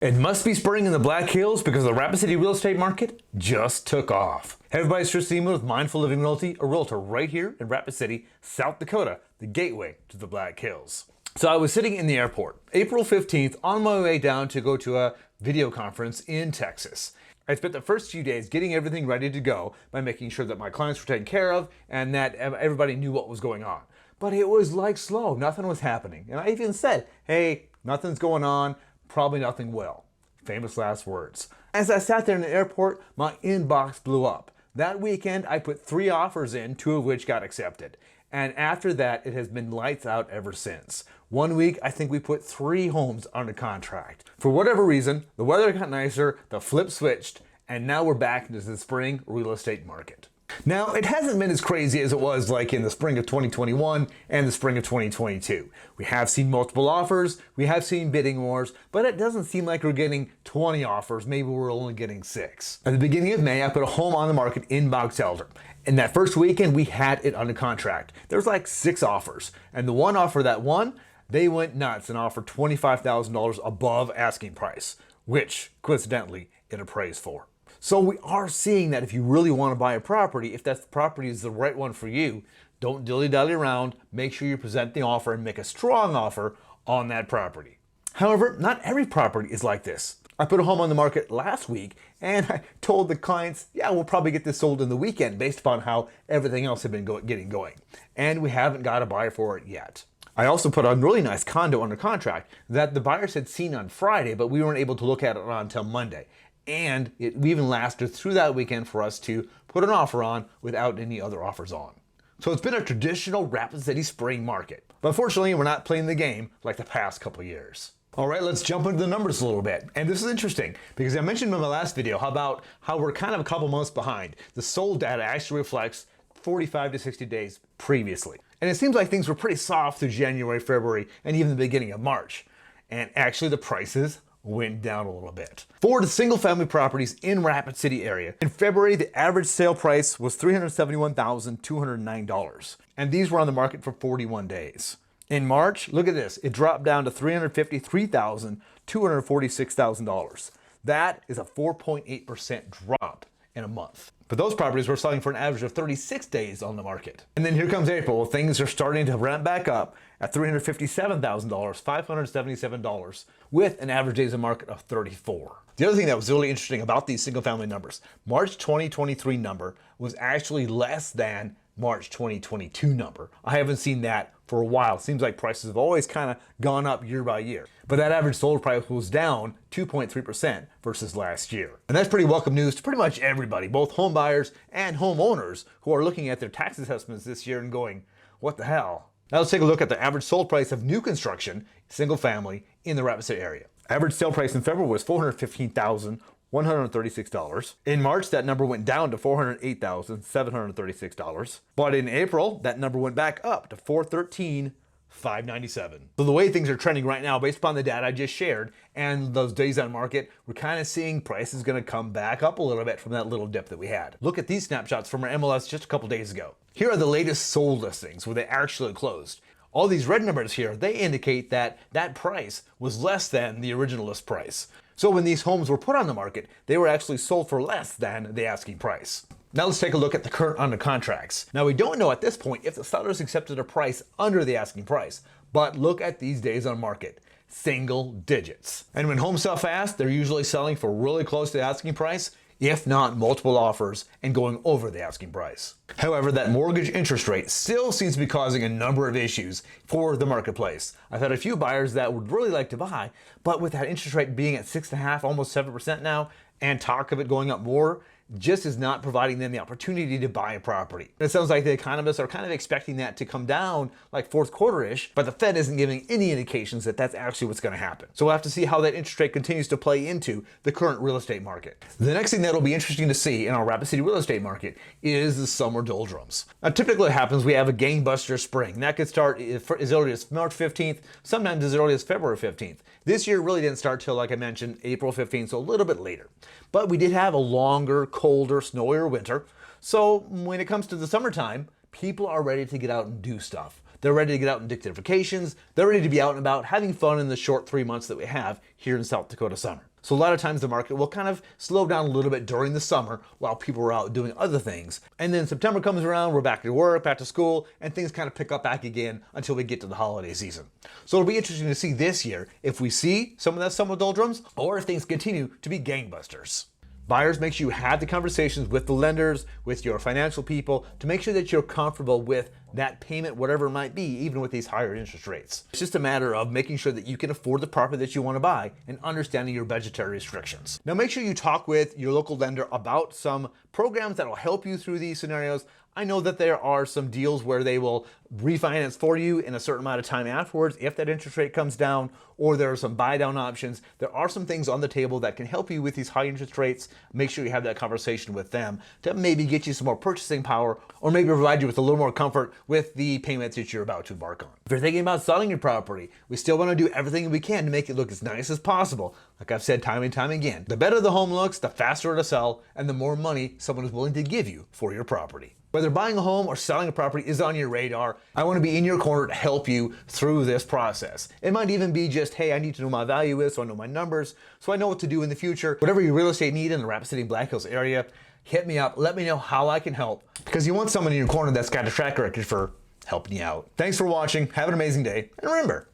It must be spring in the Black Hills because the Rapid City real estate market just took off. Hey everybody, it's Tristan Emond with Mindful Living Realty, a realtor right here in Rapid City, South Dakota, the gateway to the Black Hills. So I was sitting in the airport, April 15th, on my way down to go to a video conference in Texas. I spent the first few days getting everything ready to go by making sure that my clients were taken care of and that everybody knew what was going on. But it was like slow, nothing was happening. And I even said, hey, nothing's going on. Probably nothing will. Famous last words. As I sat there in the airport, my inbox blew up. That weekend, I put 3 offers in, 2 of which got accepted. And after that, it has been lights out ever since. One week, I think we put 3 homes under contract. For whatever reason, the weather got nicer, the flip switched, and now we're back into the spring real estate market. Now, it hasn't been as crazy as it was like in the spring of 2021 and the spring of 2022. We have seen multiple offers, we have seen bidding wars, but it doesn't seem like we're getting 20 offers, maybe we're only getting 6. At the beginning of May, I put a home on the market in Box Elder. And that first weekend, we had it under contract. There's like 6 offers, and the one offer that won, they went nuts and offered $25,000 above asking price, which, coincidentally, it appraised for. So we are seeing that if you really want to buy a property, if that property is the right one for you, don't dilly-dally around, make sure you present the offer and make a strong offer on that property. However, not every property is like this. I put a home on the market last week and I told the clients, yeah, we'll probably get this sold in the weekend based upon how everything else had been getting going. And we haven't got a buyer for it yet. I also put a really nice condo under contract that the buyers had seen on Friday, but we weren't able to look at it until Monday. And it even lasted through that weekend for us to put an offer on without any other offers on. So it's been a traditional Rapid City spring market. But unfortunately, we're not playing the game like the past couple years. All right, let's jump into the numbers a little bit. And this is interesting because I mentioned in my last video about how we're kind of a couple months behind. The sold data actually reflects 45 to 60 days previously. And it seems like things were pretty soft through January, February, and even the beginning of March. And actually the prices went down a little bit. For the single family properties in Rapid City area, in February, the average sale price was $371,209. And these were on the market for 41 days. In March, look at this, it dropped down to $353,246,000. That is a 4.8% drop in a month. But those properties were selling for an average of 36 days on the market. And then here comes April. Things are starting to ramp back up at $357,000, $577, with an average days on market of 34. The other thing that was really interesting about these single family numbers, March 2023 number was actually less than March 2022 number. I haven't seen that for a while. It seems like prices have always kind of gone up year by year. But that average sold price was down 2.3% versus last year. And that's pretty welcome news to pretty much everybody, both home buyers and homeowners who are looking at their tax assessments this year and going, what the hell? Now let's take a look at the average sold price of new construction, single family, in the Rapid City area. Average sale price in February was $415,136. In March, that number went down to $408,736. But in April, that number went back up to $413,597. So the way things are trending right now, based upon the data I just shared and those days on market, we're kind of seeing prices going to come back up a little bit from that little dip that we had. Look at these snapshots from our MLS just a couple days ago. Here are the latest sold listings where they actually closed. All these red numbers here, they indicate that that price was less than the original list price. So when these homes were put on the market, they were actually sold for less than the asking price. Now let's take a look at the current under contracts. Now we don't know at this point if the sellers accepted a price under the asking price, but look at these days on market, single digits. And when homes sell fast, they're usually selling for really close to the asking price, if not multiple offers and going over the asking price. However, that mortgage interest rate still seems to be causing a number of issues for the marketplace. I've had a few buyers that would really like to buy, but with that interest rate being at 6.5%, almost 7% now, and talk of it going up more, just is not providing them the opportunity to buy a property. It sounds like the economists are kind of expecting that to come down like fourth quarter-ish, but the Fed isn't giving any indications that that's actually what's going to happen. So we'll have to see how that interest rate continues to play into the current real estate market. The next thing that'll be interesting to see in our Rapid City real estate market is the summer doldrums. Now typically what happens, we have a gangbuster spring. That could start as early as March 15th, sometimes as early as February 15th. This year really didn't start till, like I mentioned, April 15th, so a little bit later. But we did have a longer, colder, snowier winter. So when it comes to the summertime, people are ready to get out and do stuff. They're ready to get out and take their vacations. They're ready to be out and about having fun in the short 3 months that we have here in South Dakota summer. So a lot of times the market will kind of slow down a little bit during the summer while people are out doing other things. And then September comes around, we're back to work, back to school, and things kind of pick up back again until we get to the holiday season. So it'll be interesting to see this year if we see some of that summer doldrums or if things continue to be gangbusters. Buyers, make sure you have the conversations with the lenders, with your financial people, to make sure that you're comfortable with that payment, whatever it might be, even with these higher interest rates. It's just a matter of making sure that you can afford the property that you want to buy and understanding your budgetary restrictions. Now make sure you talk with your local lender about some programs that will help you through these scenarios. I know that there are some deals where they will refinance for you in a certain amount of time afterwards if that interest rate comes down, or there are some buy down options. There are some things on the table that can help you with these high interest rates. Make sure you have that conversation with them to maybe get you some more purchasing power, or maybe provide you with a little more comfort with the payments that you're about to embark on. If you're thinking about selling your property, we still want to do everything we can to make it look as nice as possible. Like I've said time and time again, the better the home looks, the faster it'll sell, and the more money someone is willing to give you for your property. Whether buying a home or selling a property is on your radar, I want to be in your corner to help you through this process. It might even be just, hey, I need to know my value is so I know my numbers, so I know what to do in the future. Whatever your real estate need in the Rapid City Black Hills area, hit me up. Let me know how I can help, because you want someone in your corner that's got a track record for helping you out. Thanks for watching. Have an amazing day. And remember,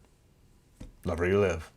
love where you live.